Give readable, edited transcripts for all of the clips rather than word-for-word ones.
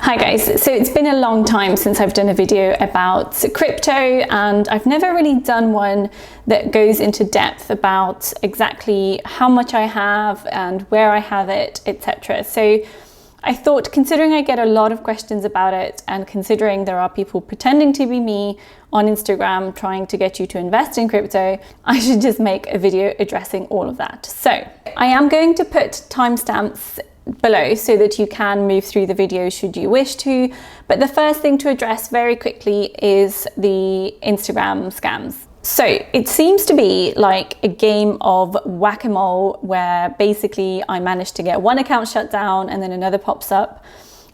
Hi guys, so it's been a long time since I've done a video about crypto, and I've never really done one that goes into depth about exactly how much I have and where I have it, etc. So I thought, considering I get a lot of questions about it, and considering there are people pretending to be me on Instagram trying to get you to invest in crypto, I should just make a video addressing all of that. So I am going to put timestamps below so that you can move through the video should you wish to. But the first thing to address very quickly is the Instagram scams. So it seems to be like a game of whack-a-mole where basically I managed to get one account shut down and then another pops up.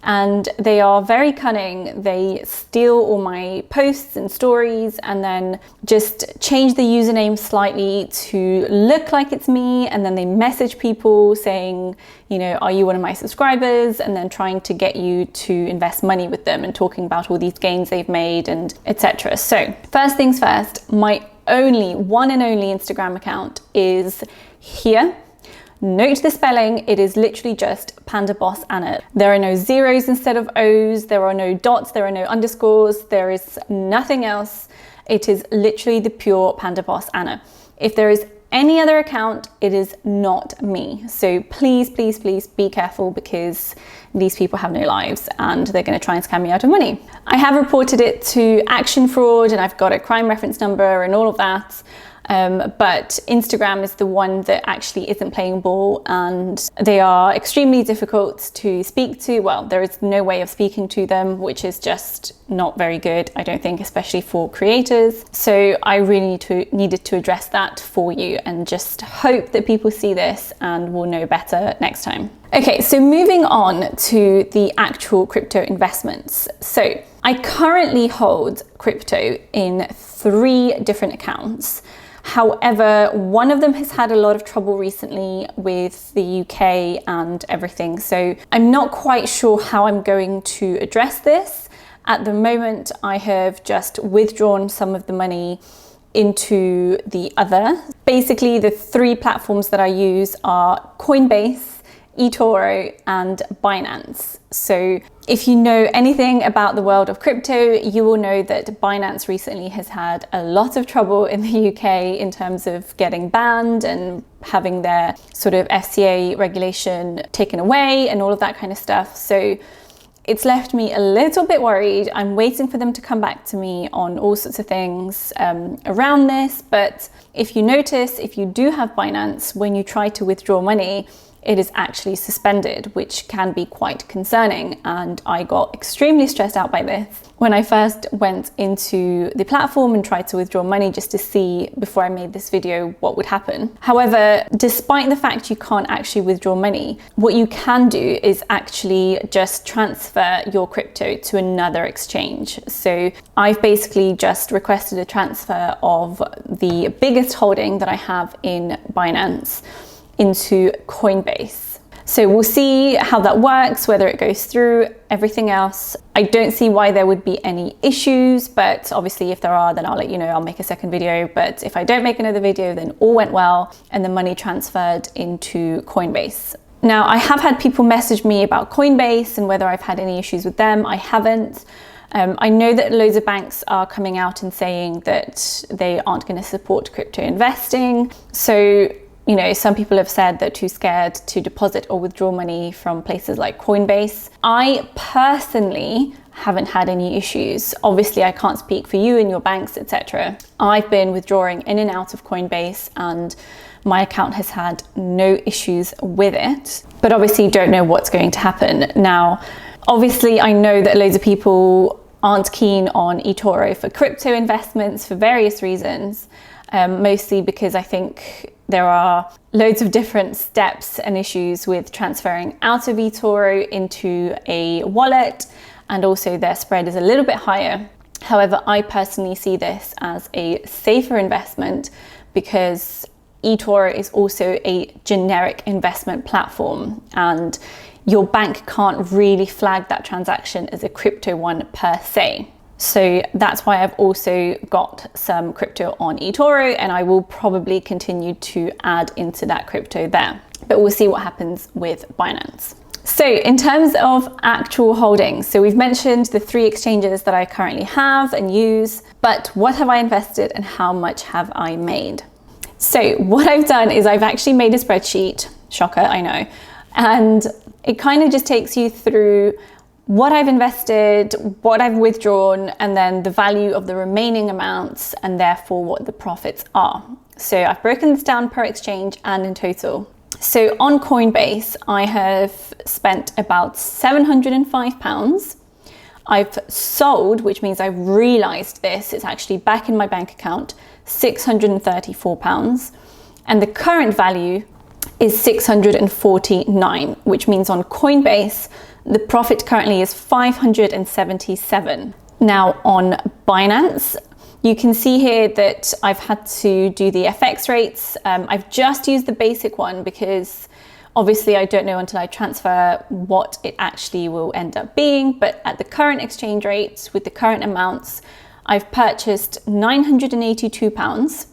And they are very cunning. They steal all my posts and stories and then just change the username slightly to look like it's me. And then they message people saying, you know, are you one of my subscribers? And then trying to get you to invest money with them and talking about all these gains they've made and etc. So first things first, my one and only Instagram account is here. Note the spelling, it is literally just Panda Boss Anna. There are no zeros instead of O's, there are no dots, there are no underscores, there is nothing else. It is literally the pure Panda Boss Anna. If there is any other account, it is not me. So please, please, please be careful, because these people have no lives and they're going to try and scam me out of money. I have reported it to Action Fraud and I've got a crime reference number and all of that. But Instagram is the one that actually isn't playing ball, and they are extremely difficult to speak to. Well, there is no way of speaking to them, which is just not very good, I don't think, especially for creators. So I really needed to address that for you, and just hope that people see this and will know better next time. Okay, so moving on to the actual crypto investments. So I currently hold crypto in 3 different accounts. However, one of them has had a lot of trouble recently with the UK and everything. So I'm not quite sure how I'm going to address this. At the moment, I have just withdrawn some of the money into the other. Basically, the 3 platforms that I use are Coinbase, eToro and Binance. So if you know anything about the world of crypto, you will know that Binance recently has had a lot of trouble in the UK in terms of getting banned and having their sort of FCA regulation taken away and all of that kind of stuff. So it's left me a little bit worried. I'm waiting for them to come back to me on all sorts of things around this. But if you notice, if you do have Binance, when you try to withdraw money, it is actually suspended, which can be quite concerning. And I got extremely stressed out by this when I first went into the platform and tried to withdraw money just to see, before I made this video, what would happen. However, despite the fact you can't actually withdraw money, what you can do is actually just transfer your crypto to another exchange. So I've basically just requested a transfer of the biggest holding that I have in Binance into Coinbase. So we'll see how that works, whether it goes through. Everything else, I don't see why there would be any issues, but obviously if there are, then I'll let you know. I'll make a second video, but if I don't make another video, then all went well and the money transferred into Coinbase. Now, I have had people message me about Coinbase and whether I've had any issues with them. I haven't. I know that loads of banks are coming out and saying that they aren't going to support crypto investing. So you know, some people have said they're too scared to deposit or withdraw money from places like Coinbase. I personally haven't had any issues. Obviously, I can't speak for you and your banks, etc. I've been withdrawing in and out of Coinbase and my account has had no issues with it, but obviously don't know what's going to happen. Now, obviously, I know that loads of people aren't keen on eToro for crypto investments for various reasons, mostly because I think there are loads of different steps and issues with transferring out of eToro into a wallet, and also their spread is a little bit higher. However, I personally see this as a safer investment because eToro is also a generic investment platform and your bank can't really flag that transaction as a crypto one per se. So that's why I've also got some crypto on eToro, and I will probably continue to add into that crypto there. But we'll see what happens with Binance. So in terms of actual holdings, so we've mentioned the 3 exchanges that I currently have and use, but what have I invested and how much have I made? So what I've done is I've actually made a spreadsheet, shocker, I know, and it kind of just takes you through what I've invested, what I've withdrawn, and then the value of the remaining amounts, and therefore what the profits are. So I've broken this down per exchange and in total. So on Coinbase, I have spent about £705. I've sold, which means I've realized this, it's actually back in my bank account, £634. And the current value is 649, which means on Coinbase, the profit currently is 577. Now on Binance, you can see here that I've had to do the FX rates. I've just used the basic one because obviously I don't know until I transfer what it actually will end up being. But at the current exchange rates with the current amounts, I've purchased £982.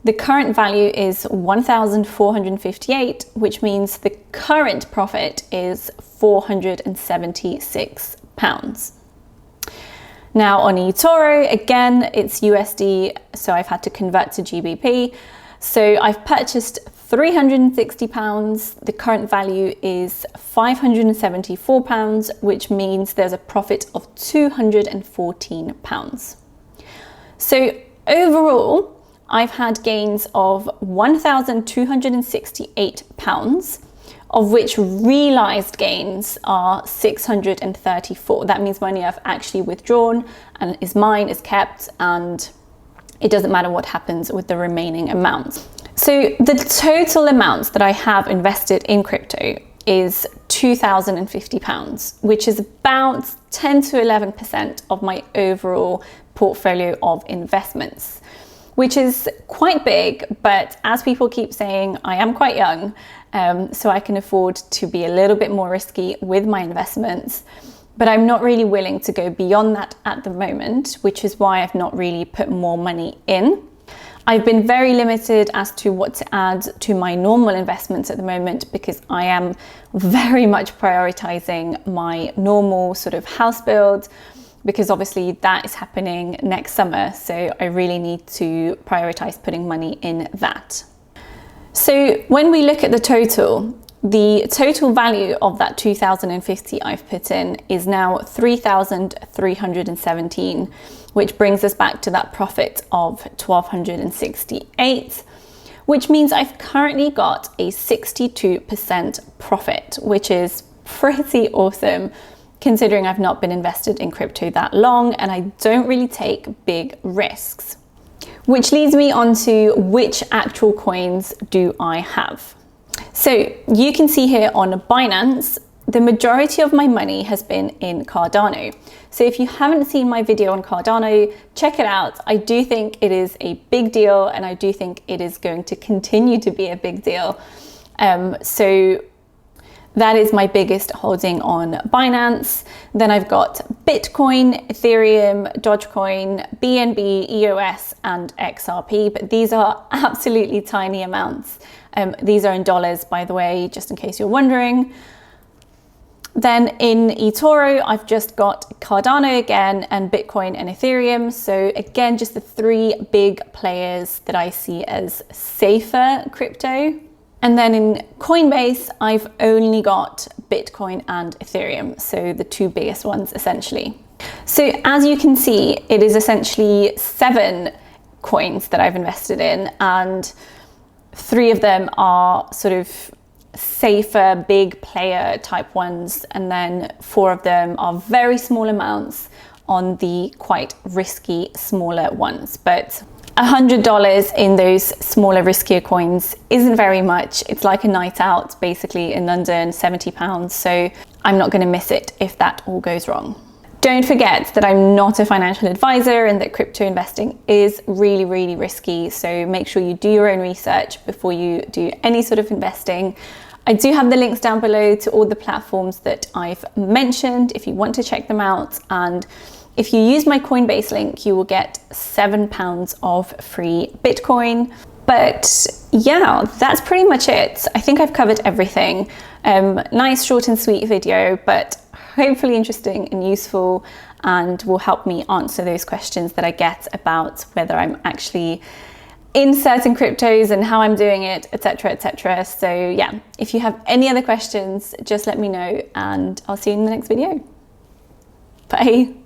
The current value is 1,458, which means the current profit is £476. Now on eToro, again, it's USD, so I've had to convert to GBP. So I've purchased £360. The current value is £574, which means there's a profit of £214. So overall, I've had gains of £1,268, of which realized gains are 634. That means money I've actually withdrawn and is mine, is kept, and it doesn't matter what happens with the remaining amounts. So the total amount that I have invested in crypto is £2,050, which is about 10 to 11% of my overall portfolio of investments, which is quite big, but as people keep saying, I am quite young, so I can afford to be a little bit more risky with my investments, but I'm not really willing to go beyond that at the moment, which is why I've not really put more money in. I've been very limited as to what to add to my normal investments at the moment because I am very much prioritizing my normal sort of house build, because obviously that is happening next summer. So I really need to prioritize putting money in that. So when we look at the total value of that 2,050 I've put in is now 3,317, which brings us back to that profit of 1,268, which means I've currently got a 62% profit, which is pretty awesome, considering I've not been invested in crypto that long and I don't really take big risks. Which leads me on to which actual coins do I have. So you can see here on Binance, the majority of my money has been in Cardano. So if you haven't seen my video on Cardano, check it out. I do think it is a big deal and I do think it is going to continue to be a big deal. So that is my biggest holding on Binance. Then I've got Bitcoin, Ethereum, Dogecoin, BNB, EOS, and XRP, but these are absolutely tiny amounts. These are in dollars, by the way, just in case you're wondering. Then in eToro, I've just got Cardano again and Bitcoin and Ethereum. So again, just the 3 big players that I see as safer crypto. And then in Coinbase, I've only got Bitcoin and Ethereum, so the 2 biggest ones essentially. So as you can see, it is essentially 7 coins that I've invested in, and 3 of them are sort of safer, big player type ones, and then 4 of them are very small amounts on the quite risky, smaller ones. But $100 in those smaller, riskier coins isn't very much. It's like a night out, basically, in London, £70. So I'm not going to miss it if that all goes wrong. Don't forget that I'm not a financial advisor and that crypto investing is really, really risky. So make sure you do your own research before you do any sort of investing. I do have the links down below to all the platforms that I've mentioned if you want to check them out. And if you use my Coinbase link, you will get £7 of free Bitcoin. But yeah, that's pretty much it. I think I've covered everything. Nice short and sweet video, but hopefully interesting and useful, and will help me answer those questions that I get about whether I'm actually in certain cryptos and how I'm doing it, etc, etc. So yeah, if you have any other questions, just let me know, and I'll see you in the next video. Bye.